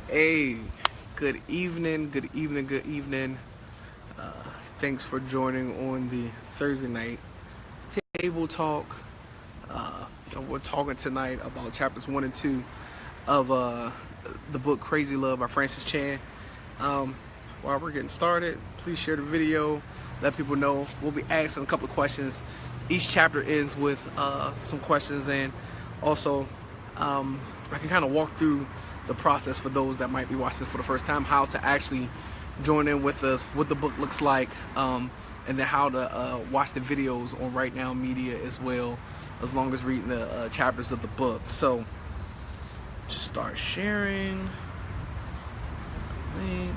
Hey, good evening, good evening, good evening. Thanks for joining on the Thursday night table talk. And we're talking tonight about chapters 1 and 2 of the book Crazy Love by Francis Chan. While we're getting started, please share the video, let people know. We'll be asking a couple of questions. Each chapter ends with some questions, and also I can kind of walk through the process for those that might be watching this for the first time, how to actually join in with us, what the book looks like, and then how to watch the videos on Right Now Media as well, as long as reading the chapters of the book. So just start sharing. Link.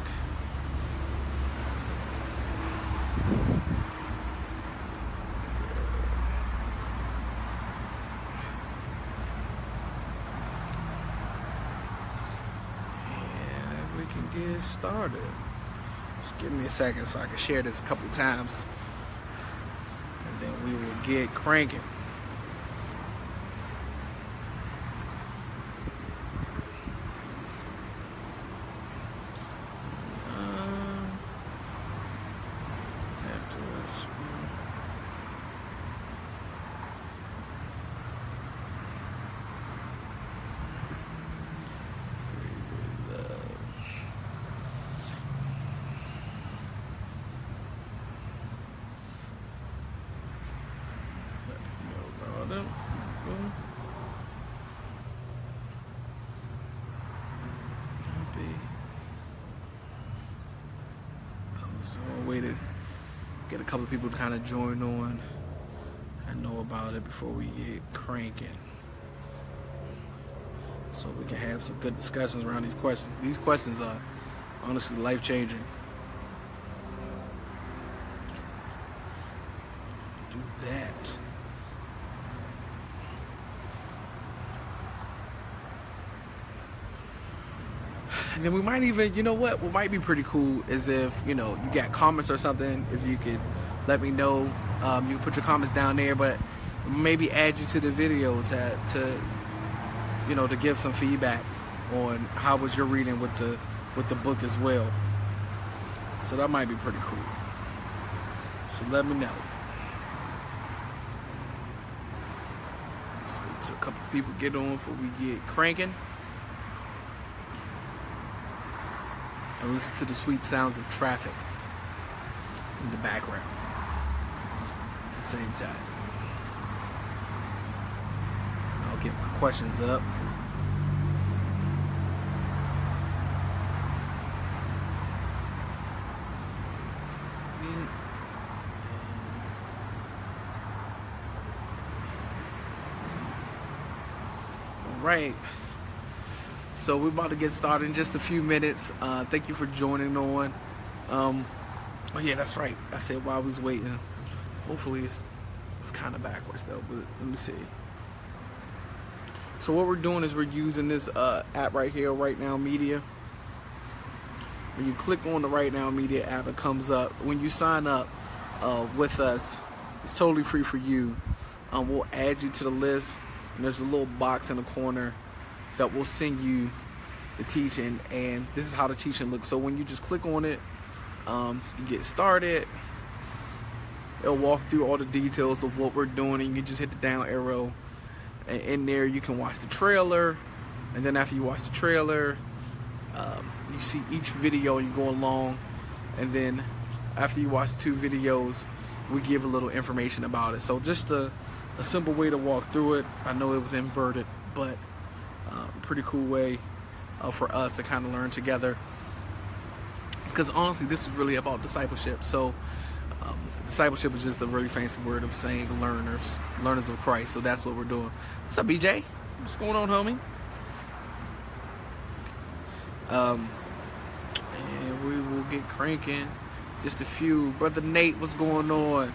We can get started. Just give me a second so I can share this a couple of times, and then we will get cranking. So I'll wait to get a couple of people to kind of join on and know about it before we get cranking, so we can have some good discussions around these questions. These questions are honestly life-changing. Do that. And then we might even, you know what might be pretty cool is if, you got comments or something, if you could let me know. You can put your comments down there, but maybe add you to the video to give some feedback on how was your reading with the book as well. So that might be pretty cool. So let me know. So a couple of people get on before we get cranking. And listen to the sweet sounds of traffic in the background at the same time. And I'll get my questions up. All right. So we're about to get started in just a few minutes. Thank you for joining on. Oh yeah, that's right. I said while I was waiting. Hopefully it's kind of backwards though, but let me see. So what we're doing is we're using this app right here, Right Now Media. When you click on the Right Now Media app, it comes up. When you sign up with us, it's totally free for you. We'll add you to the list, and there's a little box in the corner that will send you the teaching, and this is how the teaching looks. So when you just click on it, you get started. It'll walk through all the details of what we're doing, and you just hit the down arrow, and in there you can watch the trailer. And then after you watch the trailer, you see each video and you go along, and then after you watch 2 videos, we give a little information about it. So just a simple way to walk through it. I know it was inverted, but pretty cool way for us to kind of learn together, because honestly this is really about discipleship. So discipleship is just a really fancy word of saying learners of Christ. So that's what we're doing. What's up, BJ? What's going on, homie? And we will get cranking. Just a few. Brother Nate, what's going on?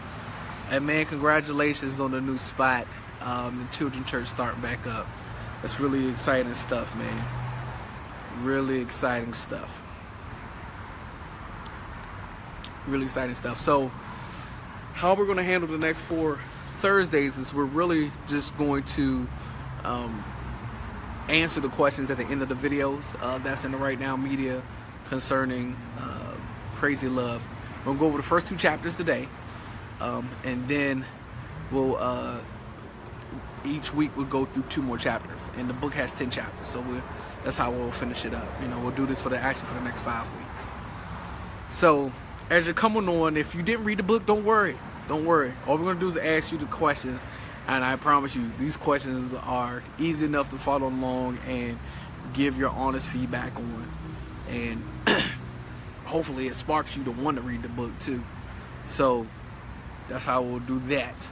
And man, congratulations on the new spot. The children's church starting back up. That's really exciting stuff, man. Really exciting stuff. Really exciting stuff. So how we're going to handle the next 4 Thursdays is we're really just going to answer the questions at the end of the videos that's in the Right Now Media concerning Crazy Love. We're going to go over the first 2 chapters today, and then we'll each week we'll go through 2 more chapters, and the book has 10 chapters, so that's how we'll finish it up. You know, we'll do this for the next 5 weeks. So as you're coming on, if you didn't read the book, don't worry. All we're going to do is ask you the questions, and I promise you these questions are easy enough to follow along and give your honest feedback on, and hopefully it sparks you to want to read the book too. So that's how we'll do that.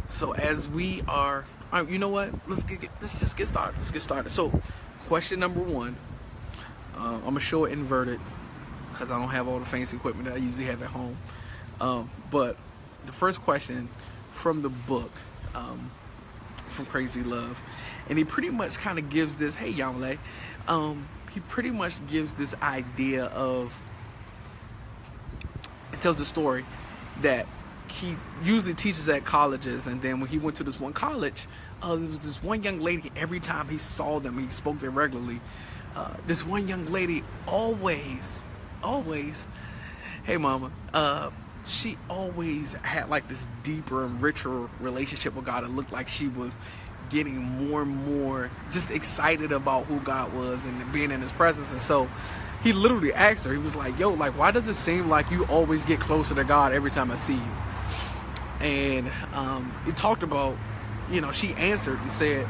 So as we are, you know what? Let's just get started. So question number 1, I'm gonna show it inverted because I don't have all the fancy equipment that I usually have at home. But the first question from the book, from Crazy Love, and he pretty much kind of gives this, hey Yamale, he pretty much gives this idea of, it tells the story that he usually teaches at colleges, and then when he went to this one college, there was this one young lady, every time he saw them, he spoke there regularly, this one young lady always, hey mama, she always had like this deeper and richer relationship with God. It looked like she was getting more and more just excited about who God was and being in his presence. And so he literally asked her, he was like, yo, like, why does it seem like you always get closer to God every time I see you? And he talked about, you know, she answered and said,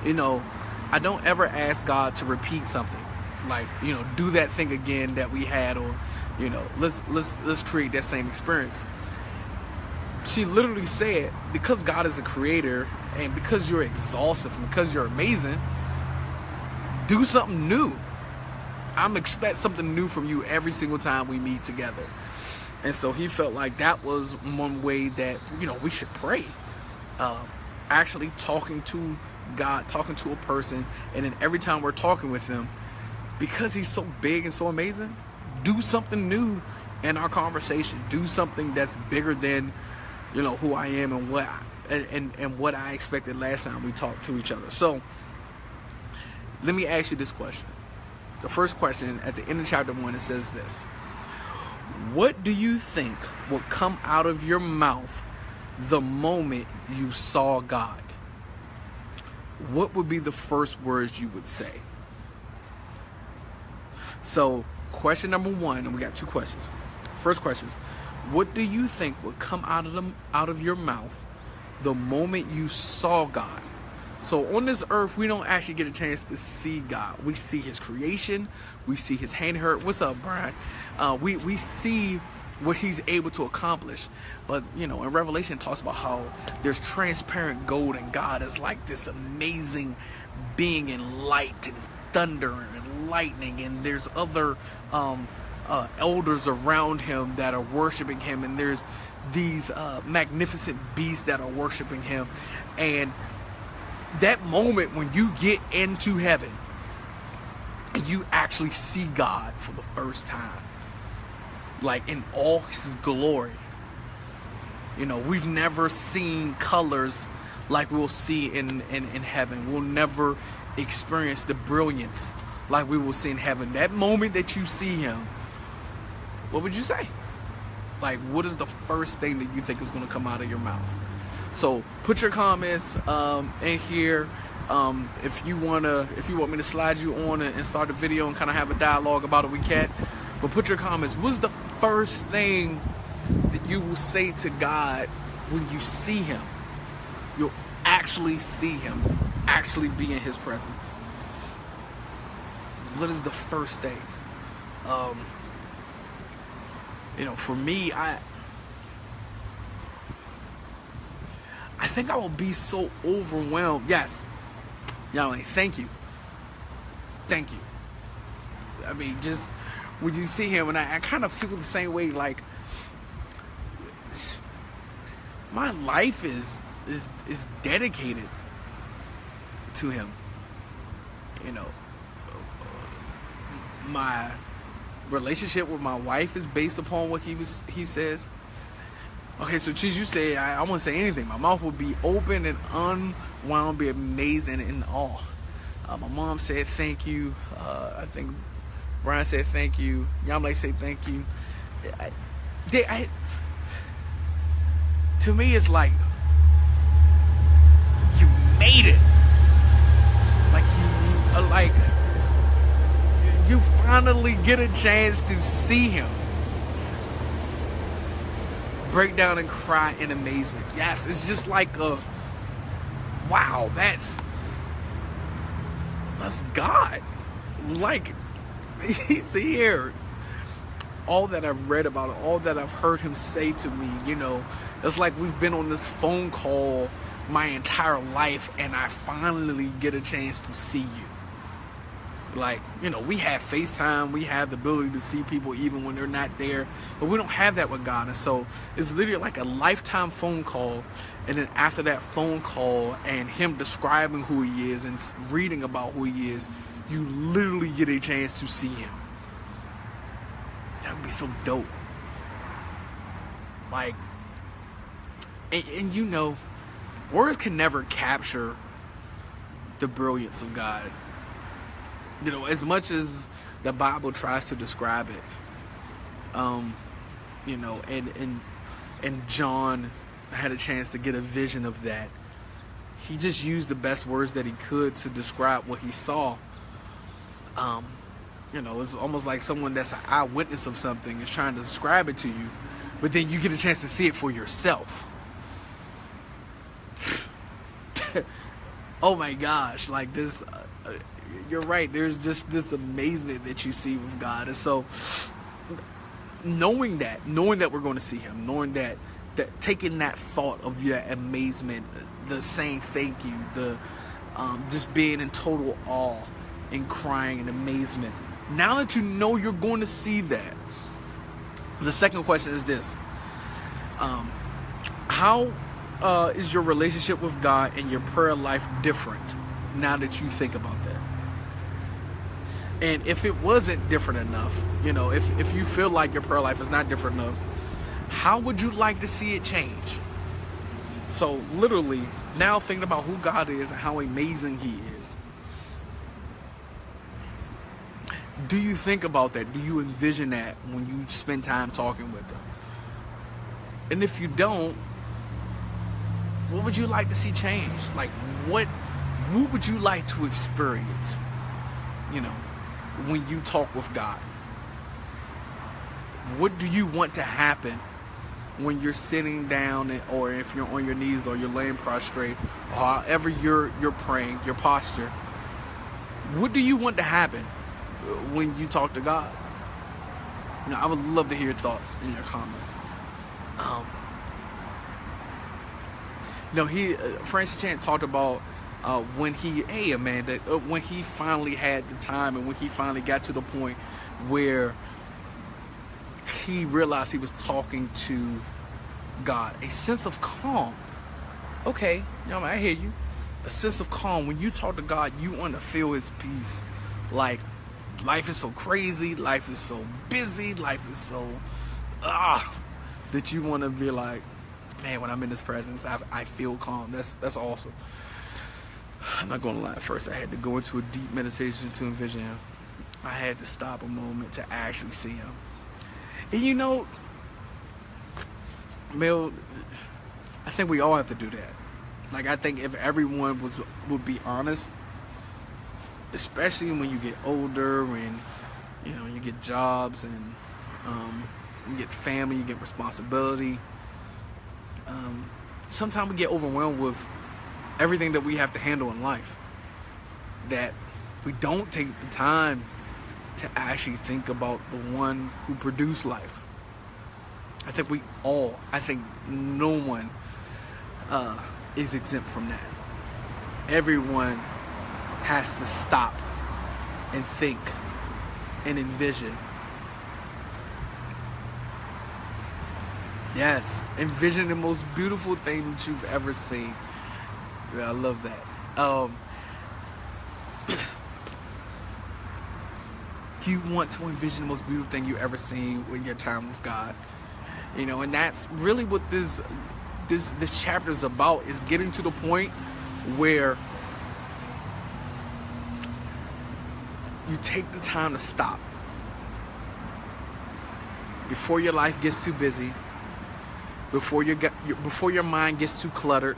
you know, I don't ever ask God to repeat something, like, you know, do that thing again that we had, or, you know, let's create that same experience. She literally said, because God is a creator, and because you're exhaustive, and because you're amazing, do something new. I'm expect something new from you every single time we meet together. And so he felt like that was one way that, you know, we should pray. Actually talking to God, talking to a person, and then every time we're talking with him, because he's so big and so amazing, do something new in our conversation. Do something that's bigger than, you know, who I am and what I expected last time we talked to each other. So let me ask you this question. The first question at the end of chapter 1, it says this: what do you think will come out of your mouth the moment you saw God? What would be the first words you would say? So question number 1, and we got 2 questions. First question is, what do you think would come out of your mouth the moment you saw God? So on this earth, we don't actually get a chance to see God. We see his creation. We see his hand hurt. What's up, Brian? We see what he's able to accomplish. But, you know, in Revelation, it talks about how there's transparent gold, and God is like this amazing being in light and thunder and lightning. And there's other elders around him that are worshiping him. And there's these magnificent beasts that are worshiping him. And that moment when you get into heaven and you actually see God for the first time, like in all his glory, you know, we've never seen colors like we'll see in heaven. We'll never experience the brilliance like we will see in heaven. That moment that you see him, what would you say? Like, what is the first thing that you think is going to come out of your mouth? So put your comments in here. If you want me to slide you on and start a video and kind of have a dialogue about it, we can. But put your comments. What's the first thing that you will say to God when you see him? You'll actually see him, actually be in his presence. What is the first thing? You know, for me, I think I will be so overwhelmed. Yes. Yahweh, thank you. Thank you. I mean, just when you see him, and I kind of feel the same way, like my life is dedicated to him. You know, my relationship with my wife is based upon what he says. Okay, so Cheese, you say I wouldn't say anything. My mouth would be open and unwound, be amazed and in awe. My mom said thank you. I think Brian said thank you. Yamle said thank you. To me, it's like you made it. Like you finally get a chance to see him break down and cry in amazement. Yes, it's just like wow, that's God. Like, he's here. All that I've read about it, all that I've heard him say to me, you know, it's like we've been on this phone call my entire life and I finally get a chance to see you. Like, you know, we have FaceTime, we have the ability to see people even when they're not there, but we don't have that with God. And so it's literally like a lifetime phone call, and then after that phone call and him describing who he is and reading about who he is, you literally get a chance to see him. That would be so dope. Like, and you know, words can never capture the brilliance of God. You know, as much as the Bible tries to describe it, you know, and John had a chance to get a vision of that. He just used the best words that he could to describe what he saw. You know, it's almost like someone that's an eyewitness of something is trying to describe it to you, but then you get a chance to see it for yourself. Oh my gosh, like this... you're right, there's just this amazement that you see with God. And so knowing that we're going to see him, knowing that taking that thought of your amazement, the saying thank you, the just being in total awe and crying in amazement, now that you know you're going to see that, the second question is this: how is your relationship with God and your prayer life different now that you think about that? And if it wasn't different enough, you know, if you feel like your prayer life is not different enough, how would you like to see it change? So literally, now thinking about who God is and how amazing he is, do you think about that? Do you envision that when you spend time talking with him? And if you don't, what would you like to see change? Like, what would you like to experience, you know, when you talk with God? What do you want to happen when you're sitting down, or if you're on your knees, or you're laying prostrate, or however you're praying, your posture? What do you want to happen when you talk to God? You know, I would love to hear your thoughts in your comments. You know, Francis Chan talked about when he finally had the time, and when he finally got to the point where he realized he was talking to God, a sense of calm. Okay, you know, I hear you. A sense of calm. When you talk to God, you want to feel his peace. Like, life is so crazy, life is so busy, life is so that you want to be like, man, when I'm in his presence, I feel calm. That's awesome. I'm not going to lie. At first, I had to go into a deep meditation to envision him. I had to stop a moment to actually see him. And you know, Mel, I think we all have to do that. Like, I think if everyone would be honest, especially when you get older and, you know, you get jobs and you get family, you get responsibility. Sometimes we get overwhelmed with everything that we have to handle in life, that we don't take the time to actually think about the one who produced life. I think no one is exempt from that. Everyone has to stop and think and envision. Yes, envision the most beautiful thing that you've ever seen. Yeah, I love that. You want to envision the most beautiful thing you've ever seen in your time with God. You know, and that's really what this chapter is about, is getting to the point where you take the time to stop before your life gets too busy, before your mind gets too cluttered,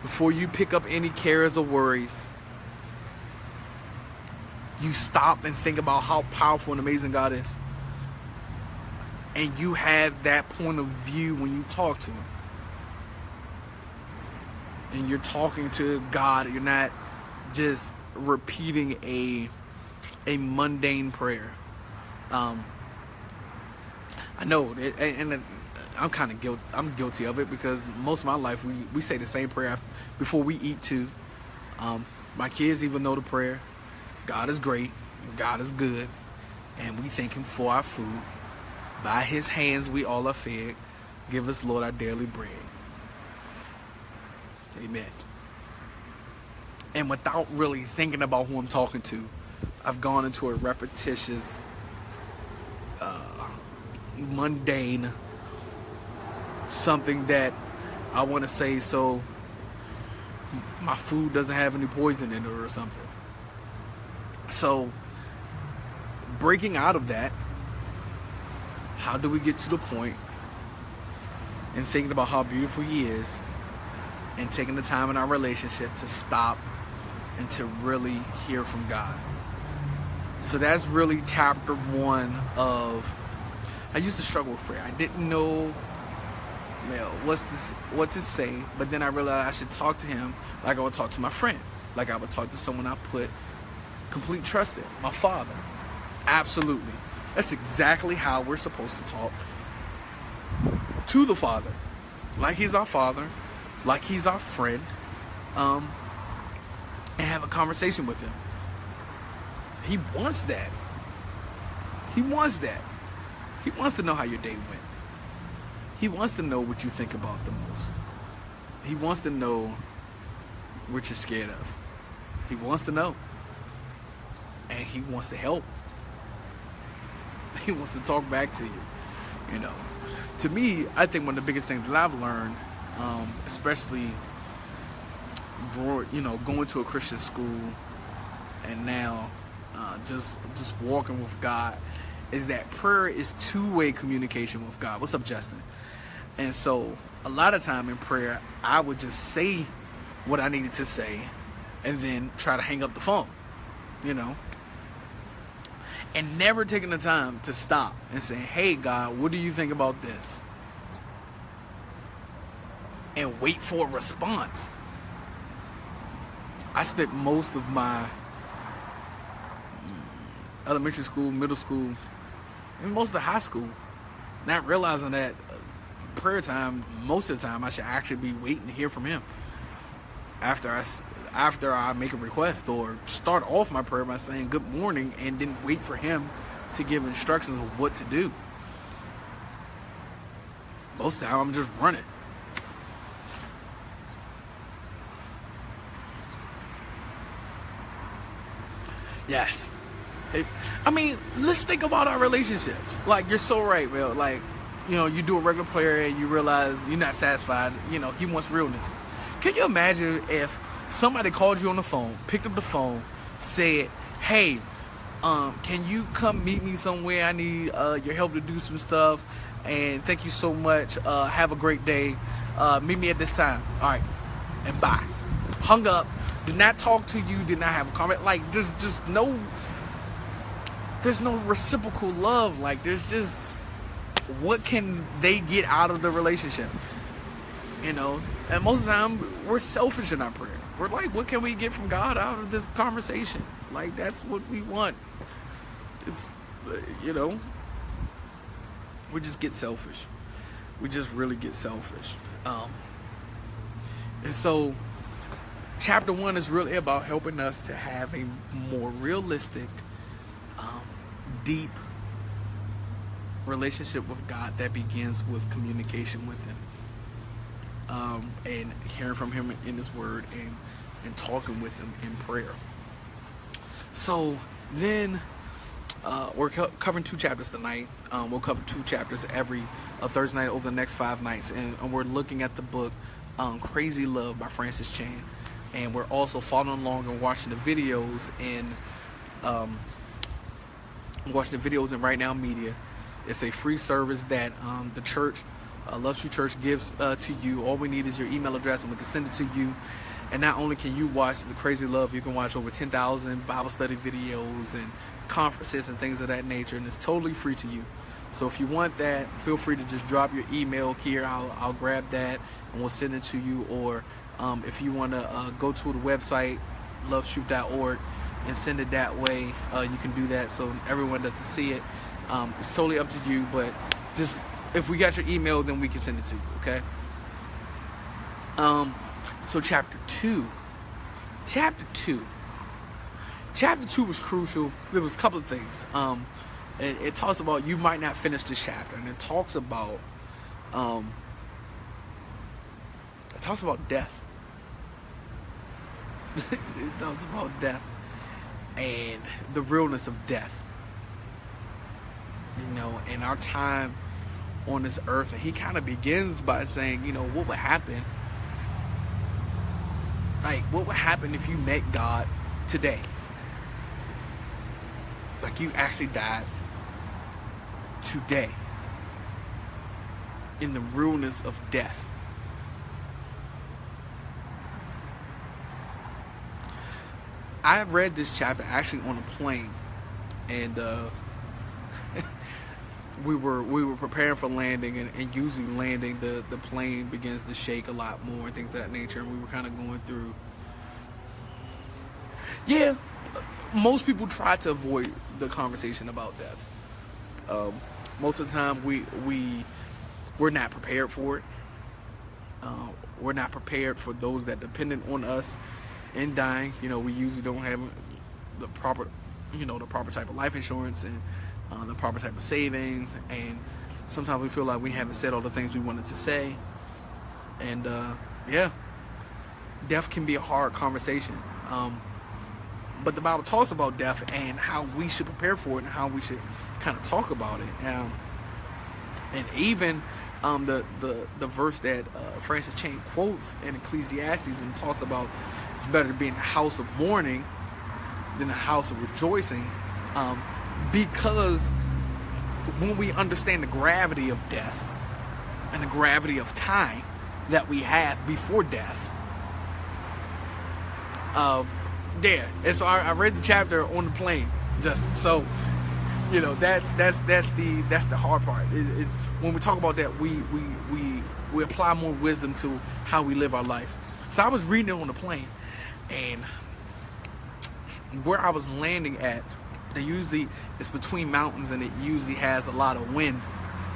before you pick up any cares or worries. You stop and think about how powerful and amazing God is. And you have that point of view when you talk to him. And you're talking to God. You're not just repeating a mundane prayer. I know, and I'm kind of guilty. I'm guilty of it, because most of my life we say the same prayer before we eat too. My kids even know the prayer. God is great. God is good, and we thank him for our food. By his hands we all are fed. Give us, Lord, our daily bread. Amen. And without really thinking about who I'm talking to, I've gone into a repetitious, mundane, something that I want to say so my food doesn't have any poison in it or something. So, breaking out of that, how do we get to the point and thinking about how beautiful he is, and taking the time in our relationship to stop and to really hear from God? So that's really chapter 1 of... I used to struggle with prayer. I didn't know what to say, but then I realized I should talk to him like I would talk to my friend, like I would talk to someone I put complete trust in, my father. Absolutely. That's exactly how we're supposed to talk to the Father, like he's our father, like he's our friend, and have a conversation with him. He wants that. He wants that. He wants to know how your day went. He wants to know what you think about the most. He wants to know what you're scared of. He wants to know. And he wants to help. He wants to talk back to you. You know, to me, I think one of the biggest things that I've learned, especially going to a Christian school, and now just walking with God, is that prayer is two-way communication with God. What's up, Justin? And so a lot of time in prayer, I would just say what I needed to say and then try to hang up the phone, you know, and never taking the time to stop and say, hey, God, what do you think about this? And wait for a response. I spent most of my elementary school, middle school, and most of high school not realizing that prayer time, most of the time, I should actually be waiting to hear from him after I make a request, or start off my prayer by saying good morning and then wait for him to give instructions of what to do. Most of the time I'm just running. Yes. I mean, let's think about our relationships. Like, you're so right, man. Like, you know, you do a regular prayer and you realize you're not satisfied. You know, he wants realness. Can you imagine if somebody called you on the phone, picked up the phone, said, hey, can you come meet me somewhere? I need your help to do some stuff. And thank you so much. Have a great day. Meet me at this time. All right. And bye. Hung up. Did not talk to you. Did not have a comment. Like, just no... There's no reciprocal love. Like, there's just... What can they get out of the relationship? You know? And most of the time, we're selfish in our prayer. We're like, what can we get from God out of this conversation? Like, that's what we want. It's, you know... We just get selfish. We just really get selfish. And so... Chapter 1 is really about helping us to have a more realistic, deep relationship with God that begins with communication with Him, and hearing from Him in His Word, and talking with Him in prayer. So then We're covering 2 chapters tonight. We'll cover 2 chapters every Thursday night over the next 5 nights, and we're looking at the book Crazy Love by Francis Chan, and we're also following along and watching the videos in Right Now Media. It's a free service that the church, Love True Church, gives to you. All we need is your email address, and we can send it to you. And not only can you watch the Crazy Love, you can watch over 10,000 Bible study videos and conferences and things of that nature, and it's totally free to you. So if you want that, feel free to just drop your email here. I'll grab that and we'll send it to you. Or if you want to go to the website, lovetruth.org, and send it that way, you can do that so everyone doesn't see it. It's totally up to you, but just if we got your email, then we can send it to you, okay? So chapter 2 was crucial. There was a couple of things. It talks about you might not finish this chapter, and it talks about death. It talks about death and the realness of death, you know, in our time on this earth. And he kind of begins by saying, you know, what would happen? Like, what would happen if you met God today? Like, you actually died today in the realness of death. I read this chapter actually on a plane, and we were preparing for landing, and usually landing, the plane begins to shake a lot more and things of that nature, and we were kind of going through. Yeah, most people try to avoid the conversation about death. Most of the time, we're not prepared for it. We're not prepared for those that dependent on us in dying. You know, we usually don't have the proper type of life insurance and the proper type of savings, and sometimes we feel like we haven't said all the things we wanted to say. And yeah, death can be a hard conversation. But the Bible talks about death and how we should prepare for it and how we should kind of talk about it. And even the verse that Francis Chan quotes in Ecclesiastes, when he talks about it's better to be in a house of mourning than a house of rejoicing, because when we understand the gravity of death and the gravity of time that we have before death, and so I read the chapter on the plane, just so you know. That's the hard part. Is when we talk about that, we apply more wisdom to how we live our life. So I was reading it on the plane, and where I was landing at, it's between mountains, and it usually has a lot of wind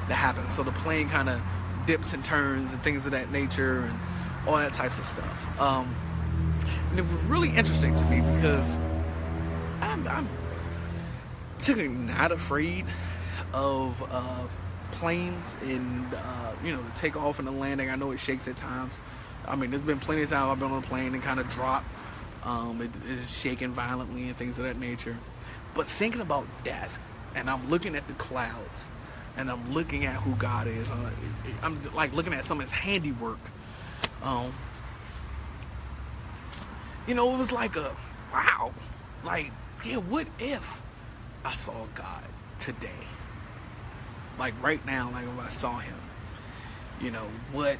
that happens. So the plane kind of dips and turns and things of that nature and all that types of stuff. And it was really interesting to me because I'm typically not afraid of planes and the takeoff and the landing. I know it shakes at times. I mean, there's been plenty of times I've been on a plane and kind of dropped. It is shaking violently and things of that nature. But thinking about death, and I'm looking at the clouds, and I'm looking at who God is. I'm like looking at some of His handiwork. It was like a wow. Like, yeah, what if I saw God today? Like right now, like if I saw Him, what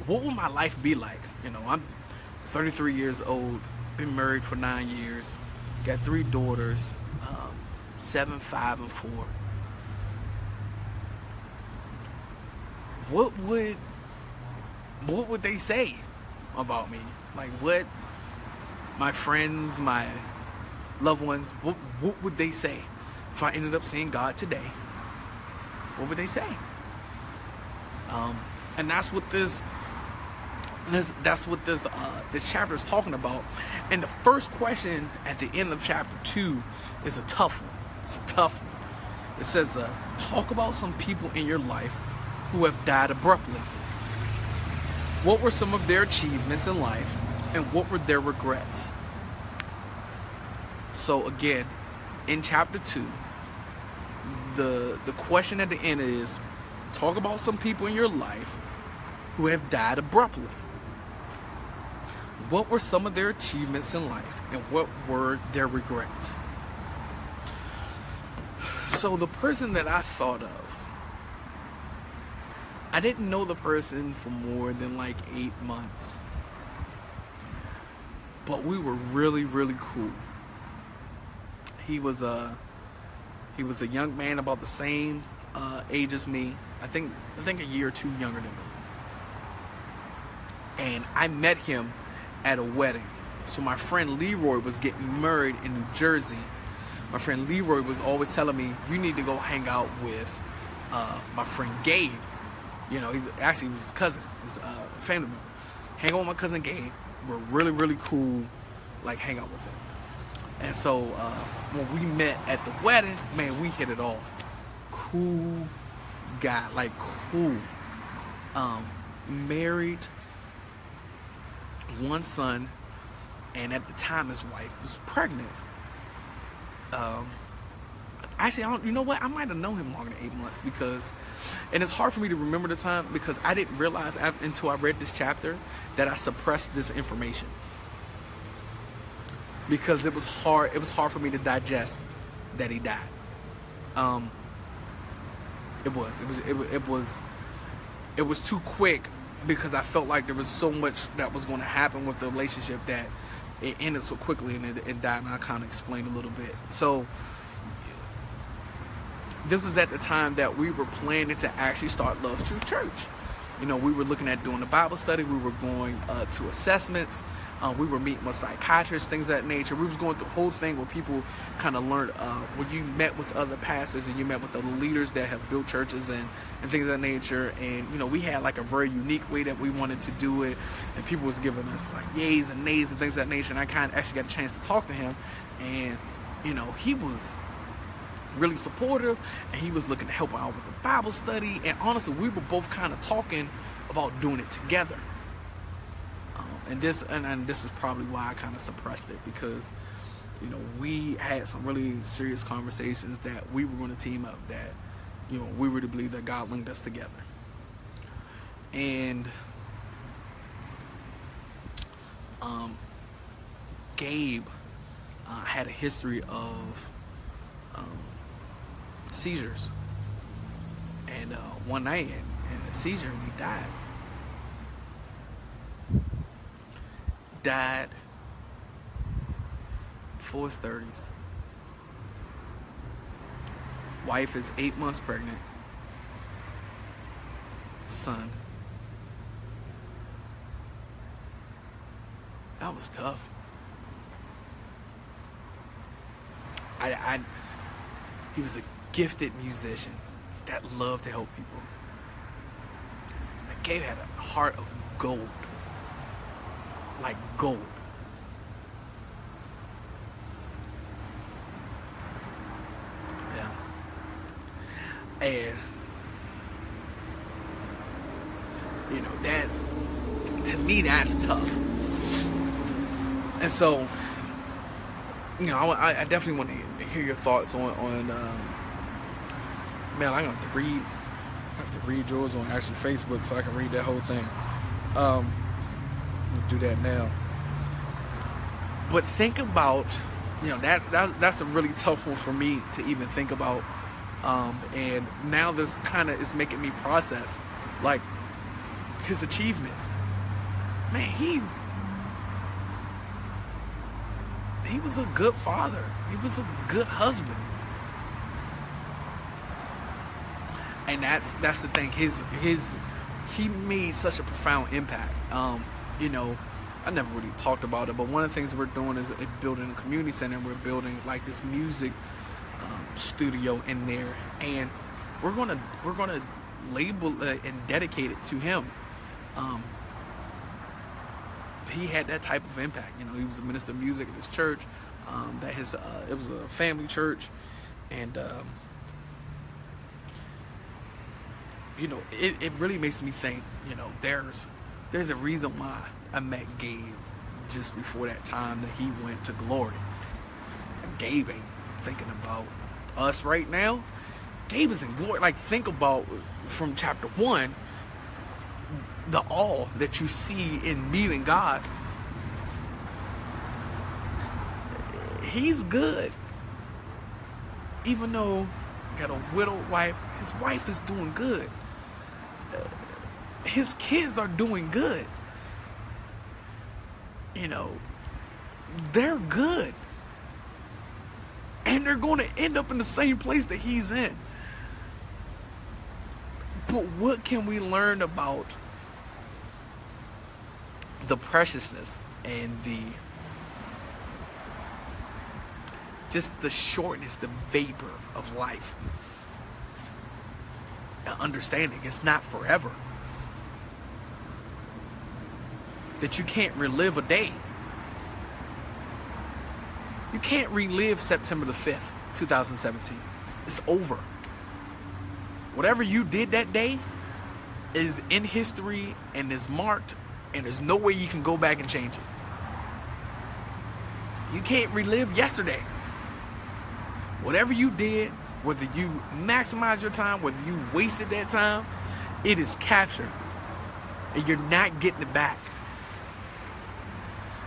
would my life be like? I'm 33 years old, been married for 9 years, got 3 daughters, 7, 5, and 4. What would they say about me? Like, what my friends, my loved ones, what would they say if I ended up seeing God today? What would they say? And that's what this chapter is talking about. And the first question at the end of chapter 2 is a tough one. It's a tough one. It says, talk about some people in your life who have died abruptly. What were some of their achievements in life, and what were their regrets? So again, in chapter 2, the question at the end is, talk about some people in your life who have died abruptly. What were some of their achievements in life, and what were their regrets? So the person that I thought of, I didn't know the person for more than like 8 months, but we were really, really cool. He was a young man about the same age as me. I think a year or two younger than me. And I met him at a wedding. So my friend Leroy was getting married in New Jersey. My friend Leroy was always telling me, you need to go hang out with my friend Gabe. You know, he was his cousin, his family member. Hang out with my cousin Gabe. We're really, really cool, like hang out with him. And so when we met at the wedding, man, we hit it off. Cool guy, like cool. Married, one son, and at the time his wife was pregnant. Actually, you know what? I might have known him longer than 8 months because, and it's hard for me to remember the time because I didn't realize until I read this chapter that I suppressed this information. Because it was hard for me to digest that he died. It was too quick because I felt like there was so much that was going to happen with the relationship that it ended so quickly and it died, and I kind of explained a little bit. So this was at the time that we were planning to actually start Love Truth Church. You know, we were looking at doing a Bible study. We were going to assessments. We were meeting with psychiatrists, things of that nature. We was going through the whole thing where people kind of learned when you met with other pastors and you met with other leaders that have built churches and things of that nature. And, you know, we had like a very unique way that we wanted to do it. And people was giving us like yays and nays and things of that nature. And I kind of actually got a chance to talk to him. And, you know, he was really supportive, and he was looking to help out with the Bible study. And honestly, we were both kind of talking about doing it together. And this is probably why I kind of suppressed it, because, you know, we had some really serious conversations that we were going to team up, that, you know, we really believe that God linked us together. And Gabe had a history of seizures, and one night in a seizure, and he died before his 30s. Wife is 8 months pregnant. Son. That was tough. He was a gifted musician that loved to help people. Gabe had a heart of gold. Like gold. Yeah. And, you know, that, to me, that's tough. And so, you know, I definitely want to hear your thoughts on man, I'm going to have to read yours on actually Facebook so I can read that whole thing. I'll do that now. But think about, you know, that's a really tough one for me to even think about. And now this kind of is making me process, like, his achievements. Man, he was a good father. He was a good husband. And that's the thing. He made such a profound impact. You know, I never really talked about it, but one of the things we're doing is building a community center. We're building like this music studio in there, and we're gonna label and dedicate it to him. He had that type of impact. You know, he was a minister of music at his church. It was a family church, and you know, it really makes me think. You know, there's a reason why I met Gabe just before that time that he went to glory. Gabe ain't thinking about us right now. Gabe is in glory. Like, think about from chapter 1, the awe that you see in meeting God. He's good. Even though he got a widowed wife, his wife is doing good. His kids are doing good. You know, they're good. And they're going to end up in the same place that he's in. But what can we learn about the preciousness and just the shortness, the vapor of life? And understanding it's not forever. That you can't relive a day. You can't relive September the 5th, 2017. It's over. Whatever you did that day is in history and is marked, and there's no way you can go back and change it. You can't relive yesterday. Whatever you did, whether you maximized your time, whether you wasted that time, it is captured. And you're not getting it back.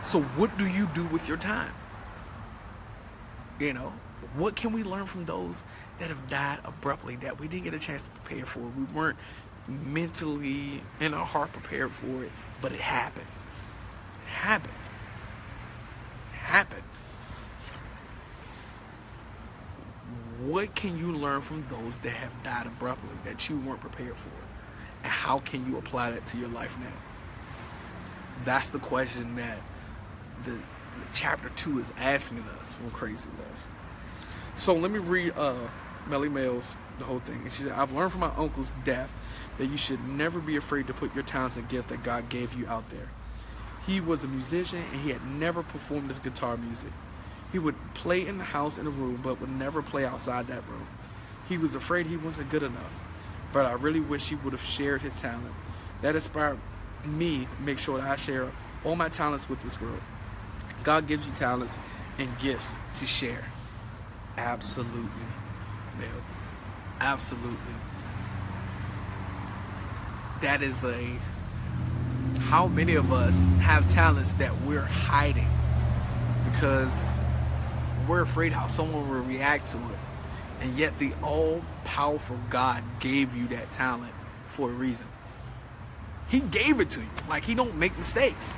So what do you do with your time? You know, what can we learn from those that have died abruptly that we didn't get a chance to prepare for? We weren't mentally in our heart prepared for it, but it happened. It happened. It happened. What can you learn from those that have died abruptly that you weren't prepared for? And how can you apply that to your life now? That's the question that the chapter 2 is asking us from Crazy Love. So let me read Melly Mills, the whole thing. And she said, I've learned from my uncle's death that you should never be afraid to put your talents and gifts that God gave you out there. He was a musician and he had never performed his guitar music. He would play in the house in a room but would never play outside that room. He was afraid he wasn't good enough. But I really wish he would have shared his talent. That inspired me to make sure that I share all my talents with this world. God gives you talents and gifts to share. Absolutely, Mel. Absolutely. That is how many of us have talents that we're hiding because we're afraid how someone will react to it. And yet the all-powerful God gave you that talent for a reason. He gave it to you. Like, he don't make mistakes.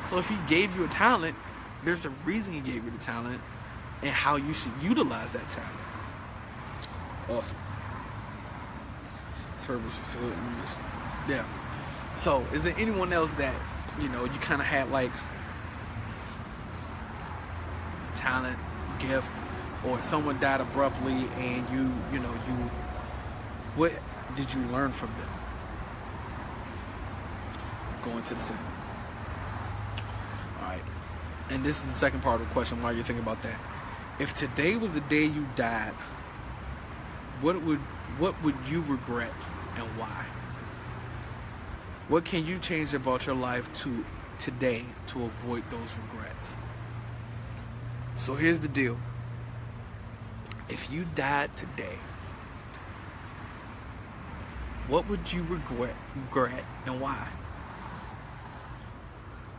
So if he gave you a talent, there's a reason he gave you the talent and how you should utilize that talent. Awesome. Purpose fulfilled in this. Yeah. So, is there anyone else that, you know, you kind of had like talent, gift, or someone died abruptly and what did you learn from them? Going to the second. Alright. And this is the second part of the question while you're thinking about that. If today was the day you died, what would you regret and why? What can you change about your life to today to avoid those regrets? So here's the deal. If you died today, what would you regret and why?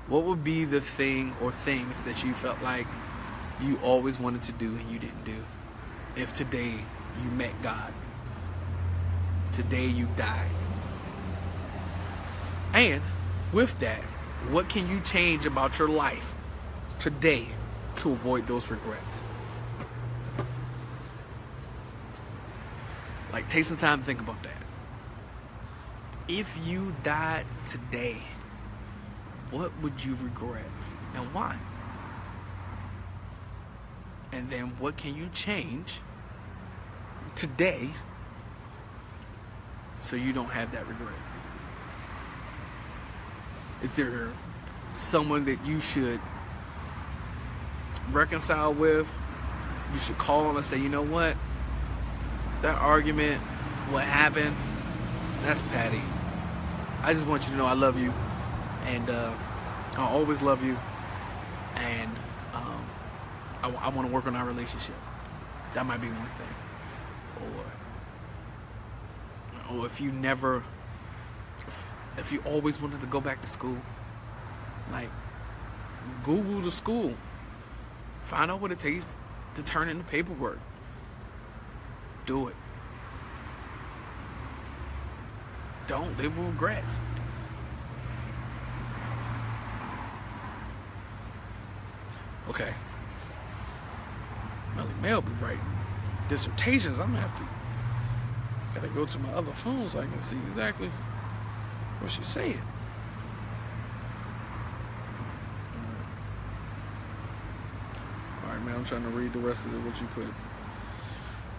What would be the thing or things that you felt like you always wanted to do and you didn't do? If today you met God, today you died. And with that, what can you change about your life today to avoid those regrets? Like, take some time to think about that. If you died today, what would you regret and why? And then what can you change today so you don't have that regret? Is there someone that you should reconcile with? You should call them and say, you know what? That argument, what happened, that's Patty. I just want you to know I love you. And I'll always love you. And I want to work on our relationship. That might be one thing. Or if you always wanted to go back to school, like, Google the school. Find out what it takes to turn in the paperwork. Do it. Don't live with regrets. Okay. Melly Mel be writing dissertations. I'm gonna have to gotta go to my other phone so I can see exactly what she's saying. Alright, man, I'm trying to read the rest of what you put.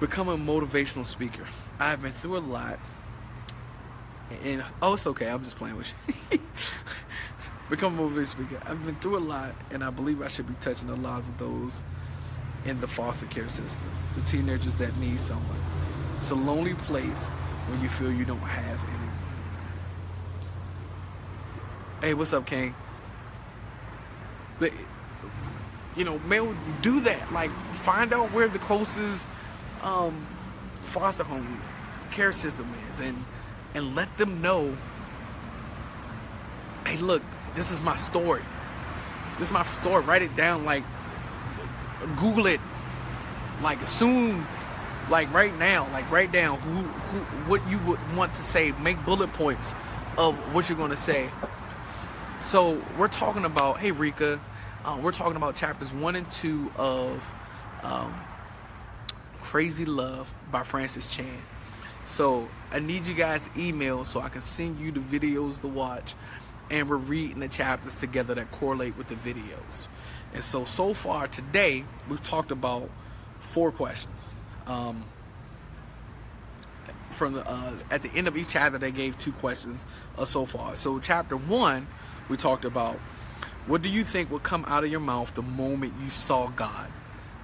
Become a motivational speaker. I've been through a lot. And it's okay, I'm just playing with you. Become a motivational speaker. I've been through a lot, and I believe I should be touching the lives of those in the foster care system, the teenagers that need someone. It's a lonely place when you feel you don't have anyone. Hey, what's up, King? But, Mel, do that. Like, find out where the closest foster home care system is, and let them know, hey, look, this is my story. This is my story. Write it down. Like, Google it. Like, soon, like right now. Like, write down what you would want to say. Make bullet points of what you're going to say. So we're talking about, hey Rika, we're talking about chapters 1 and 2 of Crazy Love by Francis Chan. So I need you guys' email so I can send you the videos to watch, and we're reading the chapters together that correlate with the videos. And so far today, we've talked about 4 questions. From at the end of each chapter, they gave 2 questions so far. So chapter 1, we talked about, what do you think would come out of your mouth the moment you saw God?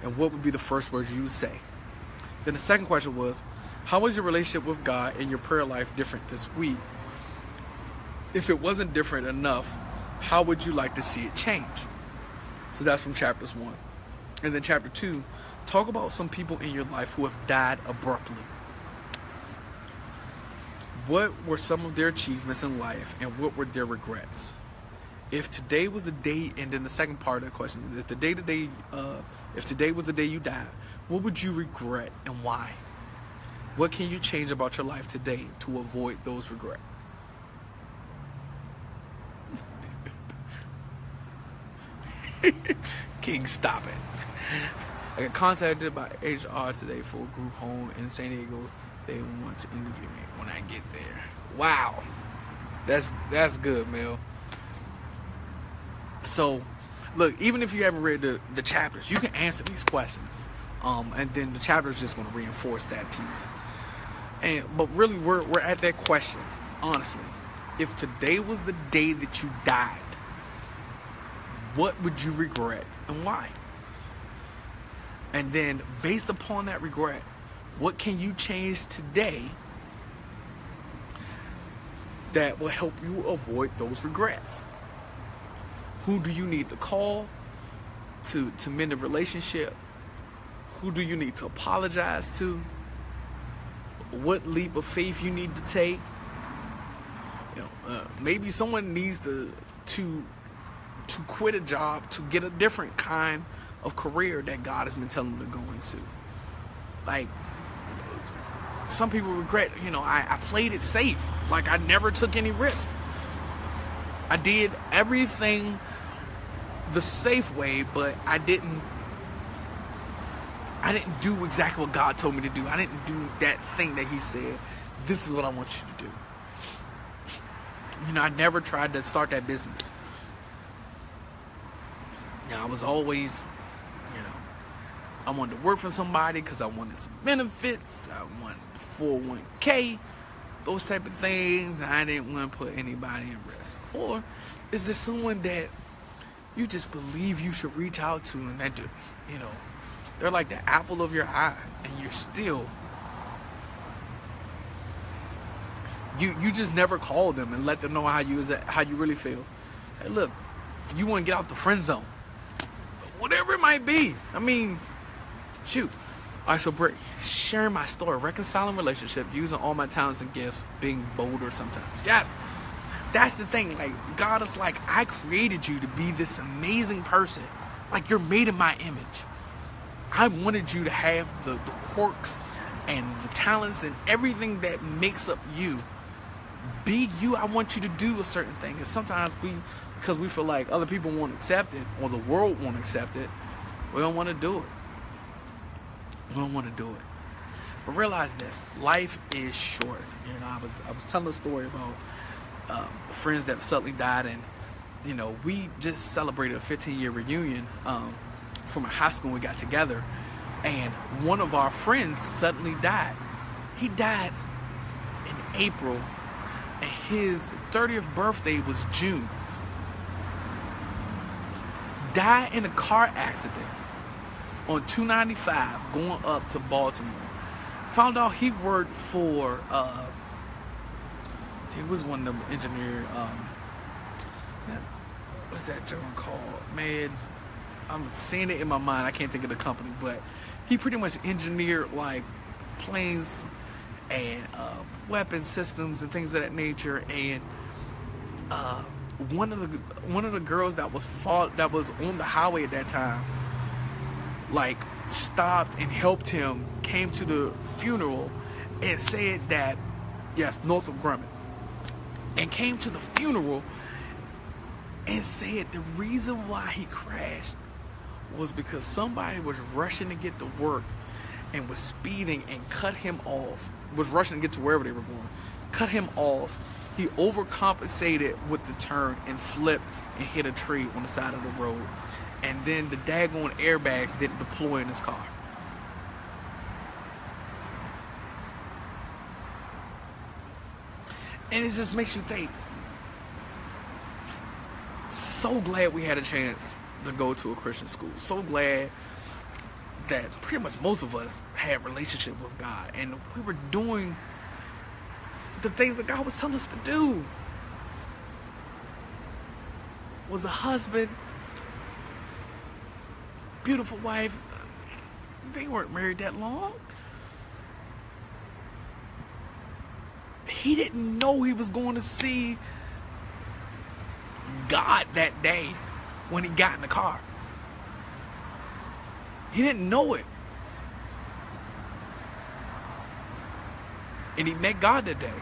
And what would be the first words you would say? Then the second question was, how was your relationship with God and your prayer life different this week? If it wasn't different enough, how would you like to see it change? So that's from chapters 1. And then chapter 2, talk about some people in your life who have died abruptly. What were some of their achievements in life, and what were their regrets? If today was the day, and then the second part of the question is, if today was the day you died, what would you regret and why? What can you change about your life today to avoid those regrets? King, stop it. I got contacted by HR today for a group home in San Diego. They want to interview me when I get there. Wow. That's good, Mel. So, look, even if you haven't read the chapters, you can answer these questions. And then the chapter is just going to reinforce that piece. But really, we're at that question, honestly. If today was the day that you died, what would you regret and why? And then, based upon that regret, what can you change today that will help you avoid those regrets? Who do you need to call to mend a relationship? Who do you need to apologize to? What leap of faith you need to take? Maybe someone needs to quit a job to get a different kind of career that God has been telling them to go into. Like, some people regret, I played it safe. Like, I never took any risk. I did everything the safe way, but I didn't do exactly what God told me to do. I didn't do that thing that He said, this is what I want you to do. I never tried to start that business. I was always, I wanted to work for somebody because I wanted some benefits. I wanted 401k, those type of things. I didn't want to put anybody in risk. Or is there someone that you just believe you should reach out to, and that, they're like the apple of your eye, and you're still, you just never call them and let them know how you really feel. Hey, look, you want to get out the friend zone, whatever it might be. I mean, shoot, All right, so Brick, sharing my story, reconciling relationship, using all my talents and gifts, being bolder sometimes. Yes, that's the thing. Like, God is like, I created you to be this amazing person. Like, you're made in my image. I wanted you to have the quirks and the talents and everything that makes up you. Be you. I want you to do a certain thing. And sometimes because we feel like other people won't accept it or the world won't accept it, we don't want to do it. We don't want to do it. But realize this: life is short. You know, I was telling a story about friends that suddenly died, and you know, we just celebrated a 15-year reunion from a high school. We got together, and one of our friends suddenly died. He died in April, and his 30th birthday was June. Died in a car accident on 295 going up to Baltimore. Found out he worked for he was one of them engineer what's that joint called? Man, I'm seeing it in my mind. I can't think of the company, but he pretty much engineered like planes and weapon systems and things of that nature. And one of the girls that was on the highway at that time, like, stopped and helped him, came to the funeral and said that, yes, Northrop Grumman, and came to the funeral and said the reason why he crashed was because somebody was rushing to get to work and was speeding and cut him off, was rushing to get to wherever they were going, cut him off. He overcompensated with the turn and flipped and hit a tree on the side of the road. And then the daggone airbags didn't deploy in his car. And it just makes you think. So glad we had a chance to go to a Christian school. So glad that pretty much most of us had a relationship with God. And we were doing the things that God was telling us to do. Was a husband, beautiful wife. They weren't married that long. He didn't know he was going to see God that day when he got in the car. He didn't know it. And he met God that day.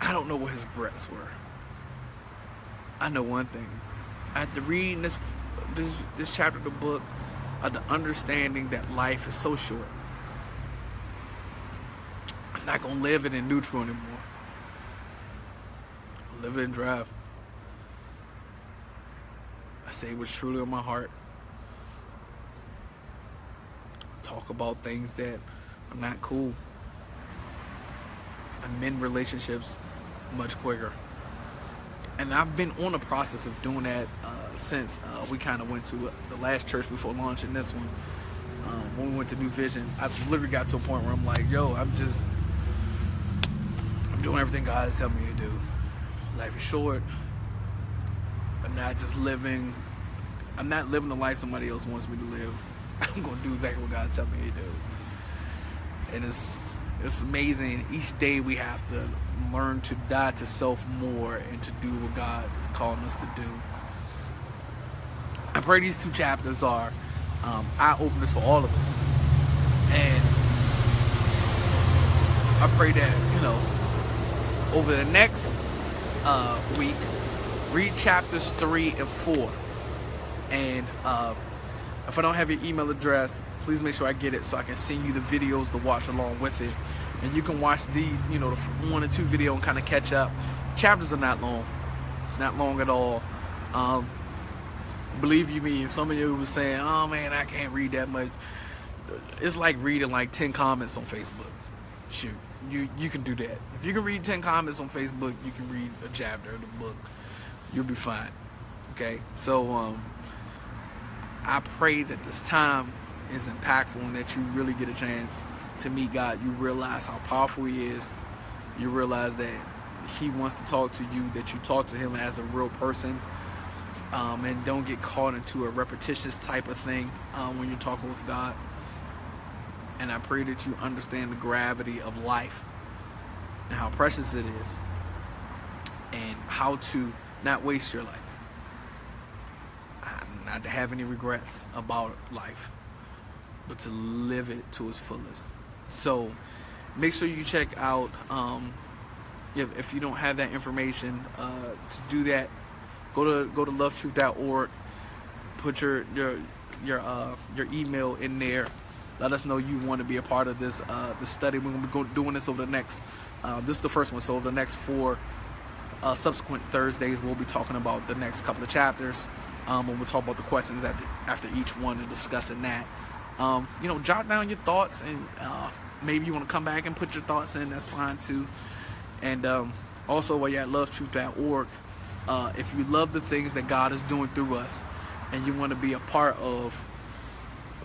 I don't know what his regrets were. I know one thing. After reading this chapter of the book, of the understanding that life is so short, I'm not going to live it in neutral anymore. I'll live it in drive. I say what's truly on my heart. Talk about things that are not cool. I mend relationships much quicker. And I've been on the process of doing that since we kind of went to the last church before launching this one. When we went to New Vision, I've literally got to a point where I'm like, yo, I'm doing everything God is telling me to do. Life is short. I'm not living the life somebody else wants me to live. I'm going to do exactly what God's telling me to do. And it's amazing. Each day we have to learn to die to self more and to do what God is calling us to do. I pray these two chapters are eye-openers for all of us. And I pray that, over the next week, read chapters 3 and 4. And if I don't have your email address, please make sure I get it so I can send you the videos to watch along with it. And you can watch the 1 or 2 video and kind of catch up. Chapters are not long at all. Believe you me, if some of you was saying, oh man, I can't read that much, it's like reading like 10 comments on Facebook. Shoot, you can do that. If you can read 10 comments on Facebook, you can read a chapter of the book. You'll be fine. Okay, so I pray that this time is impactful and that you really get a chance to meet God. You realize how powerful He is. You realize that He wants to talk to you, that you talk to Him as a real person, and don't get caught into a repetitious type of thing when you're talking with God. And I pray that you understand the gravity of life and how precious it is, and how to not waste your life, not to have any regrets about life, but to live it to its fullest. So make sure you check out, if you don't have that information, to do that, go to lovetruth.org, put your email in there. Let us know you want to be a part of this study. We're going to be doing this over the next, this is the first one, so over the next 4 subsequent Thursdays, we'll be talking about the next couple of chapters. And we'll talk about the questions after each one and discussing that. Jot down your thoughts, and maybe you want to come back and put your thoughts in. That's fine too. And also, while you're at lovetruth.org, if you love the things that God is doing through us, and you want to be a part of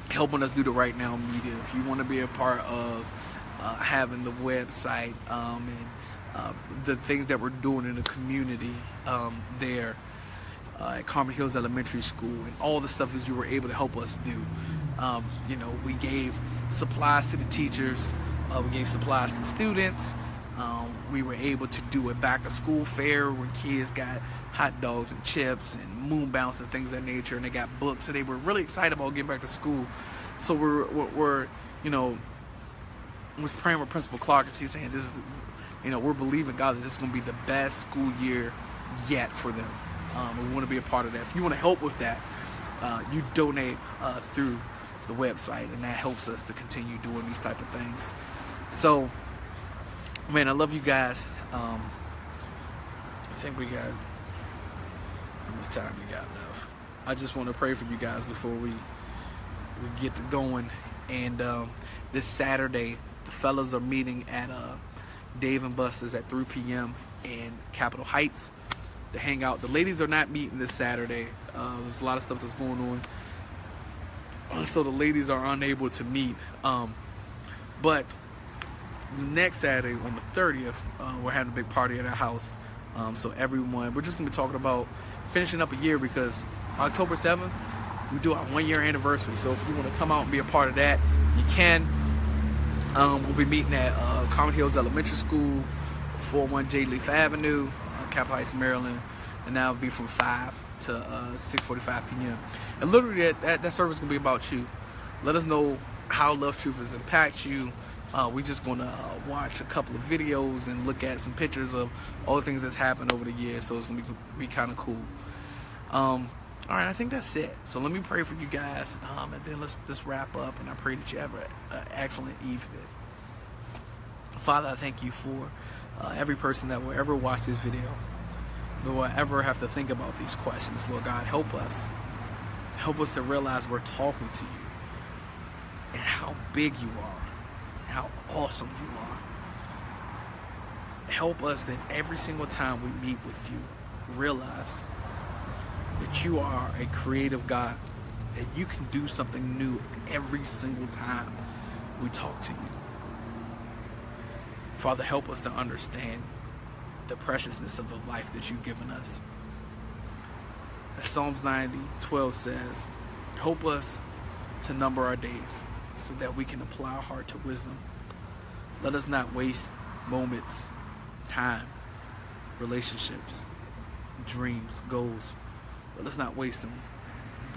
helping us do the Right Now Media, if you want to be a part of having the website and the things that we're doing in the community there at Carmen Hills Elementary School, and all the stuff that you were able to help us do. We gave supplies to the teachers, we gave supplies to students. We were able to do a back to school fair where kids got hot dogs and chips and moon bounce and things of that nature, and they got books, and they were really excited about getting back to school. So we're was praying with Principal Clark, and she's saying this is, we're believing God that this is going to be the best school year yet for them. We want to be a part of that. If you want to help with that, you donate through the website, and that helps us to continue doing these type of things. So, man, I love you guys. I think we got, how much time we got left? I just want to pray for you guys before we get to going. And this Saturday, the fellas are meeting at Dave and Buster's at 3 p.m. in Capitol Heights to hang out. The ladies are not meeting this Saturday. There's a lot of stuff that's going on, so the ladies are unable to meet. But next Saturday, on the 30th, we're having a big party at our house. So everyone, we're just going to be talking about finishing up a year, because October 7th, we do our 1-year anniversary. So if you want to come out and be a part of that, you can. We'll be meeting at Carmen Hills Elementary School, 401 J. Leaf Avenue, Capitol Heights, Maryland, and that will be from 5 to 6:45 p.m. And literally that service is going to be about you. Let us know how Love Truth has impacted you. We're just going to watch a couple of videos and look at some pictures of all the things that's happened over the years, so it's going to be kind of cool. All right, I think that's it. So let me pray for you guys, and then let's wrap up, and I pray that you have an excellent evening. Father, I thank you for every person that will ever watch this video, that will ever have to think about these questions. Lord God, help us to realize we're talking to you, and how big you are, and how awesome you are. Help us that every single time we meet with you, realize that you are a creative God, that you can do something new every single time we talk to you. Father, help us to understand the preciousness of the life that you've given us. As Psalms 90:12 says, help us to number our days so that we can apply our heart to wisdom. Let us not waste moments, time, relationships, dreams, goals. Let us not waste them.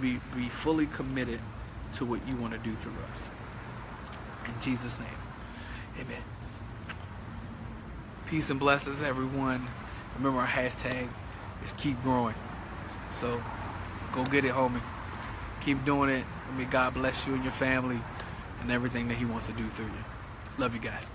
Be fully committed to what you want to do through us. In Jesus' name, amen. Peace and blessings, everyone. Remember, our hashtag is keep growing. So go get it, homie. Keep doing it. And may God bless you and your family and everything that he wants to do through you. Love you guys.